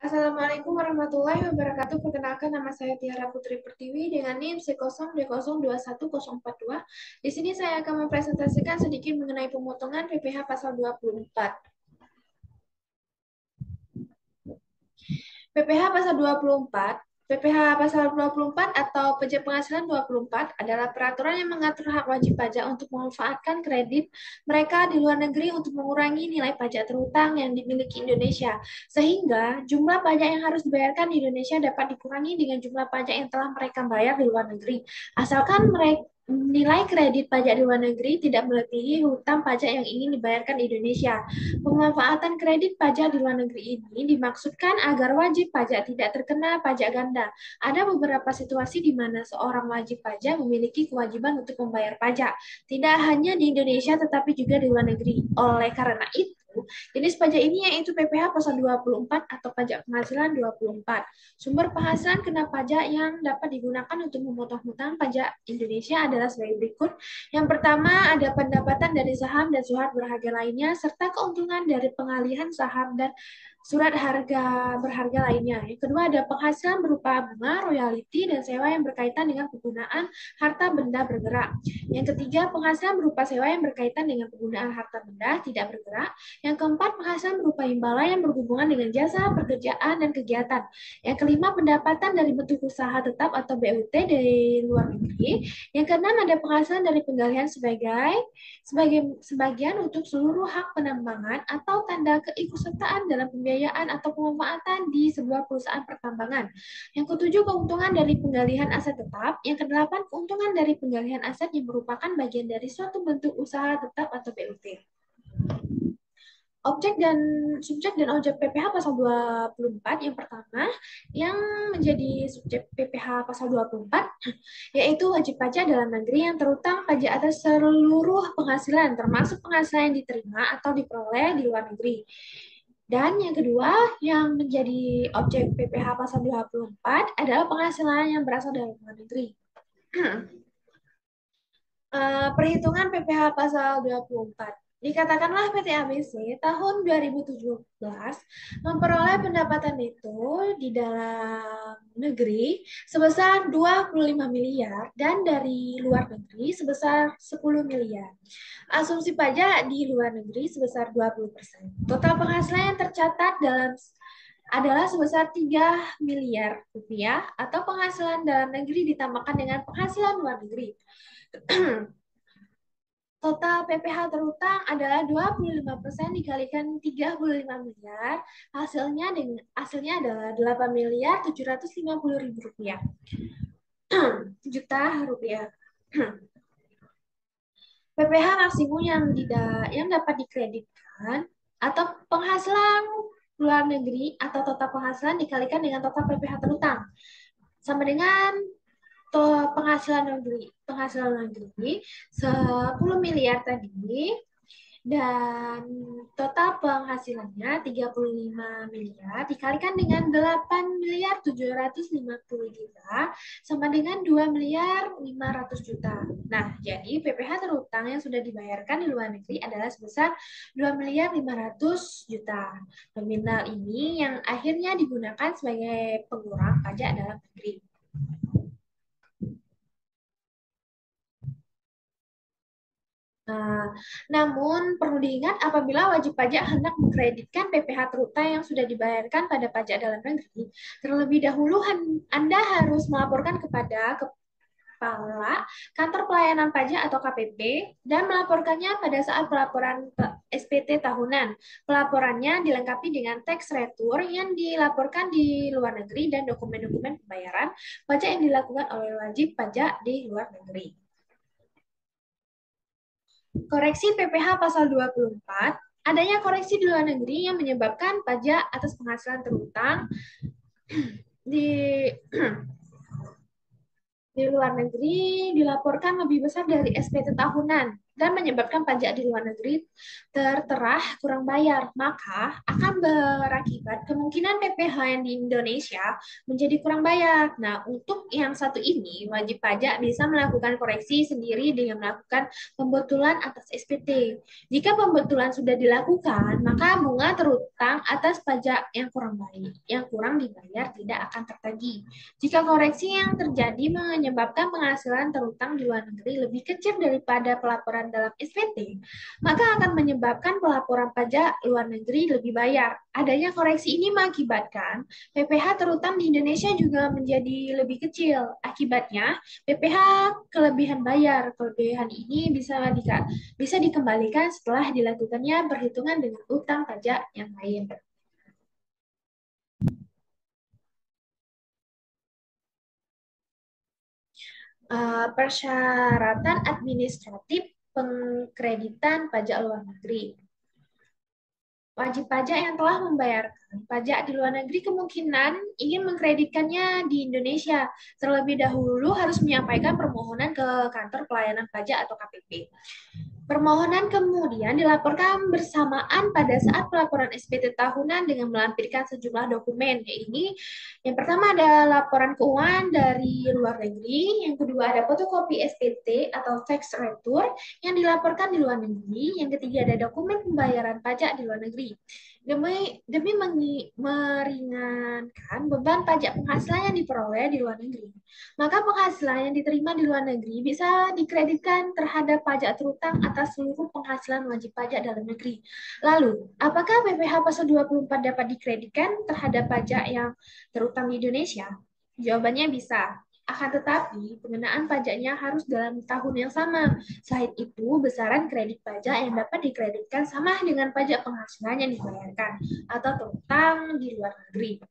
Assalamualaikum warahmatullahi wabarakatuh. Perkenalkan nama saya Tiara Putri Pertiwi dengan NIM C0D021042. Di sini saya akan mempresentasikan sedikit mengenai pemotongan PPh pasal 24. PPh pasal 24 PPh pasal 24 atau pajak penghasilan 24 adalah peraturan yang mengatur hak wajib pajak untuk memanfaatkan kredit mereka di luar negeri untuk mengurangi nilai pajak terhutang yang dimiliki Indonesia, sehingga jumlah pajak yang harus dibayarkan di Indonesia dapat dikurangi dengan jumlah pajak yang telah mereka bayar di luar negeri, asalkan mereka nilai kredit pajak di luar negeri tidak melebihi hutang pajak yang ingin dibayarkan di Indonesia. Pemanfaatan kredit pajak di luar negeri ini dimaksudkan agar wajib pajak tidak terkena pajak ganda. Ada beberapa situasi di mana seorang wajib pajak memiliki kewajiban untuk membayar pajak, tidak hanya di Indonesia tetapi juga di luar negeri. Oleh karena itu, jenis pajak ini yaitu PPh pasal 24 atau pajak penghasilan 24. Sumber penghasilan kena pajak yang dapat digunakan untuk memotong hutang pajak Indonesia adalah sebagai berikut. Yang pertama, ada pendapatan dari saham dan surat berharga lainnya, serta keuntungan dari pengalihan saham dan surat harga berharga lainnya. Yang kedua, ada penghasilan berupa bunga, royalti, dan sewa yang berkaitan dengan penggunaan harta benda bergerak. Yang ketiga, penghasilan berupa sewa yang berkaitan dengan penggunaan harta benda tidak bergerak. Yang keempat, penghasilan berupa imbalan yang berhubungan dengan jasa, pekerjaan, dan kegiatan. Yang kelima, pendapatan dari bentuk usaha tetap atau BUT dari luar negeri. Yang keenam, ada penghasilan dari penggalian sebagai sebagian untuk seluruh hak penambangan atau tanda keikutsertaan dalam pembiayaan atau pemanfaatan di sebuah perusahaan pertambangan. Yang ketujuh, keuntungan dari penggalian aset tetap. Yang kedelapan, keuntungan dari penggalian aset yang merupakan bagian dari suatu bentuk usaha tetap atau BUT. Objek dan subjek dan objek PPh pasal 24 yang pertama yang menjadi subjek PPh pasal 24 yaitu wajib pajak dalam negeri yang terutang pajak atas seluruh penghasilan termasuk penghasilan yang diterima atau diperoleh di luar negeri. Dan yang kedua yang menjadi objek PPh pasal 24 adalah penghasilan yang berasal dari luar negeri. Perhitungan PPh pasal 24. Dikatakanlah PT ABC tahun 2017 memperoleh pendapatan itu di dalam negeri sebesar 25 miliar dan dari luar negeri sebesar 10 miliar. Asumsi pajak di luar negeri sebesar 20%. Total penghasilan yang tercatat adalah sebesar 3 miliar rupiah atau penghasilan dalam negeri ditambahkan dengan penghasilan luar negeri. Total PPh terutang adalah 25% dikalikan 35 miliar, hasilnya adalah 8 miliar 750 ribu rupiah. Juta rupiah. PPh maksimum yang dapat dikreditkan atau penghasilan luar negeri atau total penghasilan dikalikan dengan total PPh terutang sama dengan penghasilan negeri 10 miliar tadi dan total penghasilannya 35 miliar dikalikan dengan 8 miliar 750 juta sama dengan 2 miliar 500 juta. Nah, jadi PPh terutang yang sudah dibayarkan di luar negeri adalah sebesar 2 miliar 500 juta. Nominal ini yang akhirnya digunakan sebagai pengurang pajak dalam negeri. Nah, namun perlu diingat apabila wajib pajak hendak mengkreditkan PPh terutang yang sudah dibayarkan pada pajak dalam negeri, terlebih dahulu Anda harus melaporkan kepada Kepala Kantor Pelayanan Pajak atau KPP dan melaporkannya pada saat pelaporan SPT tahunan. Pelaporannya dilengkapi dengan tax return yang dilaporkan di luar negeri dan dokumen-dokumen pembayaran pajak yang dilakukan oleh wajib pajak di luar negeri. Koreksi PPh pasal 24, adanya koreksi di luar negeri yang menyebabkan pajak atas penghasilan terutang di di luar negeri dilaporkan lebih besar dari SPT tahunan. dan menyebabkan pajak di luar negeri tertera kurang bayar, maka akan berakibat kemungkinan PPh yang di Indonesia menjadi kurang bayar. Nah, untuk yang satu ini, wajib pajak bisa melakukan koreksi sendiri dengan melakukan pembetulan atas SPT. Jika pembetulan sudah dilakukan, maka bunga terutang atas pajak yang kurang baik, yang kurang dibayar tidak akan tertagih. Jika koreksi yang terjadi menyebabkan penghasilan terutang di luar negeri lebih kecil daripada pelaporan dalam SPT, maka akan menyebabkan pelaporan pajak luar negeri lebih bayar. Adanya koreksi ini mengakibatkan PPh terutang di Indonesia juga menjadi lebih kecil. Akibatnya, PPh kelebihan bayar. Kelebihan ini bisa dikembalikan setelah dilakukannya perhitungan dengan utang pajak yang lain. Persyaratan administratif pengkreditan pajak luar negeri. Wajib pajak yang telah membayarkan pajak di luar negeri kemungkinan ingin mengkreditkannya di Indonesia. Terlebih dahulu harus menyampaikan permohonan ke kantor pelayanan pajak atau KPP. Permohonan kemudian dilaporkan bersamaan pada saat pelaporan SPT tahunan dengan melampirkan sejumlah dokumen. Ini yang pertama ada laporan keuangan dari luar negeri, yang kedua ada fotokopi SPT atau tax return yang dilaporkan di luar negeri, yang ketiga ada dokumen pembayaran pajak di luar negeri. Demi meringankan beban pajak penghasilan yang diperoleh di luar negeri, maka penghasilan yang diterima di luar negeri bisa dikreditkan terhadap pajak terutang atas seluruh penghasilan wajib pajak dalam negeri. Lalu, apakah PPh pasal 24 dapat dikreditkan terhadap pajak yang terutang di Indonesia? Jawabannya bisa. Akan tetapi, pengenaan pajaknya harus dalam tahun yang sama. Selain itu, besaran kredit pajak yang dapat dikreditkan sama dengan pajak penghasilan yang dibayarkan atau terutang di luar negeri.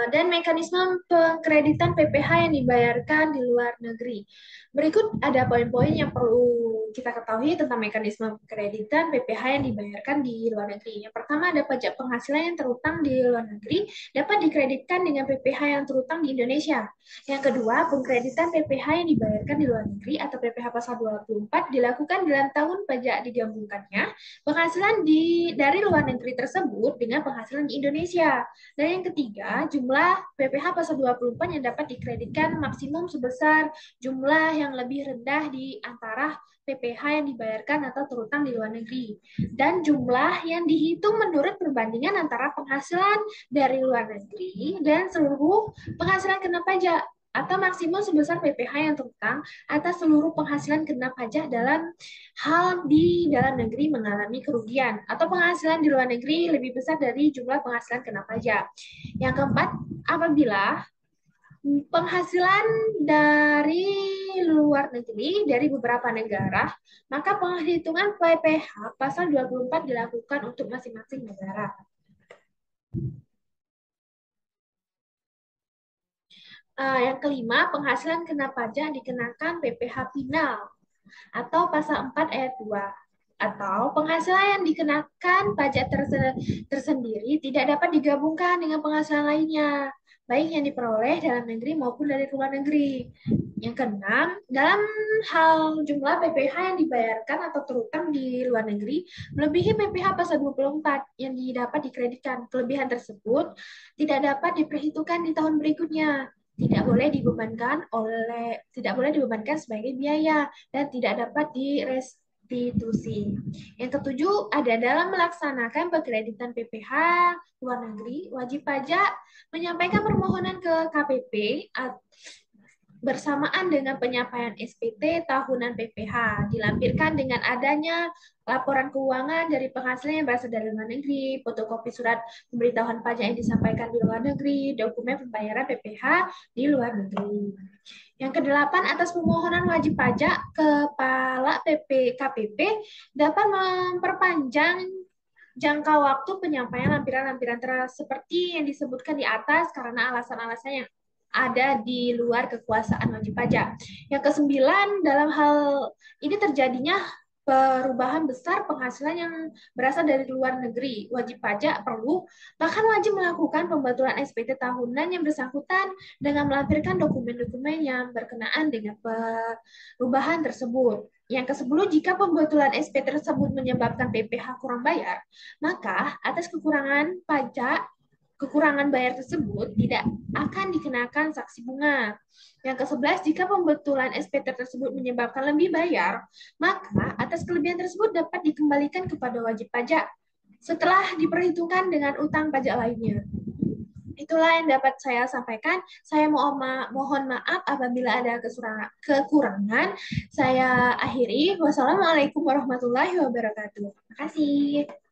Dan mekanisme pengkreditan PPh yang dibayarkan di luar negeri. Berikut ada poin-poin yang perlu kita ketahui tentang mekanisme kreditan PPh yang dibayarkan di luar negeri. Yang pertama ada pajak penghasilan yang terutang di luar negeri dapat dikreditkan dengan PPh yang terutang di Indonesia. Yang kedua, pengkreditan PPh yang dibayarkan di luar negeri atau PPh pasal 24 dilakukan dalam tahun pajak digabungkannya penghasilan dari luar negeri tersebut dengan penghasilan di Indonesia. Dan yang ketiga, jumlah PPh pasal 24 yang dapat dikreditkan maksimum sebesar jumlah yang lebih rendah di antara PPh yang dibayarkan atau terutang di luar negeri. Dan jumlah yang dihitung menurut perbandingan antara penghasilan dari luar negeri dan seluruh penghasilan kena pajak atau maksimum sebesar PPh yang terutang atas seluruh penghasilan kena pajak dalam hal di dalam negeri mengalami kerugian atau penghasilan di luar negeri lebih besar dari jumlah penghasilan kena pajak. Yang keempat, apabila penghasilan dari luar negeri dari beberapa negara, maka penghitungan PPh pasal 24 dilakukan untuk masing-masing negara. Yang kelima, penghasilan kena pajak dikenakan PPh final atau pasal 4 ayat 2 atau penghasilan yang dikenakan pajak tersendiri tidak dapat digabungkan dengan penghasilan lainnya, baik yang diperoleh dalam negeri maupun dari luar negeri. Yang keenam, dalam hal jumlah PPh yang dibayarkan atau terutang di luar negeri melebihi PPh pasal 24 yang dapat dikreditkan. Kelebihan tersebut tidak dapat diperhitungkan di tahun berikutnya. Tidak boleh dibebankan sebagai biaya dan tidak dapat direstitusi. Yang ketujuh, ada dalam melaksanakan pengkreditan PPh luar negeri, wajib pajak menyampaikan permohonan ke KPP bersamaan dengan penyampaian SPT tahunan PPh, dilampirkan dengan adanya laporan keuangan dari penghasilan yang berasal dari luar negeri, fotokopi surat pemberitahuan pajak yang disampaikan di luar negeri, dokumen pembayaran PPh di luar negeri. Yang kedelapan, atas permohonan wajib pajak, Kepala KPP dapat memperpanjang jangka waktu penyampaian lampiran-lampiran seperti yang disebutkan di atas karena alasan-alasan yang ada di luar kekuasaan wajib pajak. Yang kesembilan, dalam hal ini terjadinya perubahan besar penghasilan yang berasal dari luar negeri, wajib pajak perlu bahkan wajib melakukan pembatalan SPT tahunan yang bersangkutan dengan melampirkan dokumen-dokumen yang berkenaan dengan perubahan tersebut. Yang ke-10, jika pembetulan SP tersebut menyebabkan PPh kurang bayar, maka atas kekurangan bayar tersebut tidak akan dikenakan sanksi bunga. Yang ke-11, jika pembetulan SPT tersebut menyebabkan lebih bayar, maka atas kelebihan tersebut dapat dikembalikan kepada wajib pajak setelah diperhitungkan dengan utang pajak lainnya. Itulah yang dapat saya sampaikan. Saya mohon maaf apabila ada kekurangan. Saya akhiri. Wassalamualaikum warahmatullahi wabarakatuh. Terima kasih.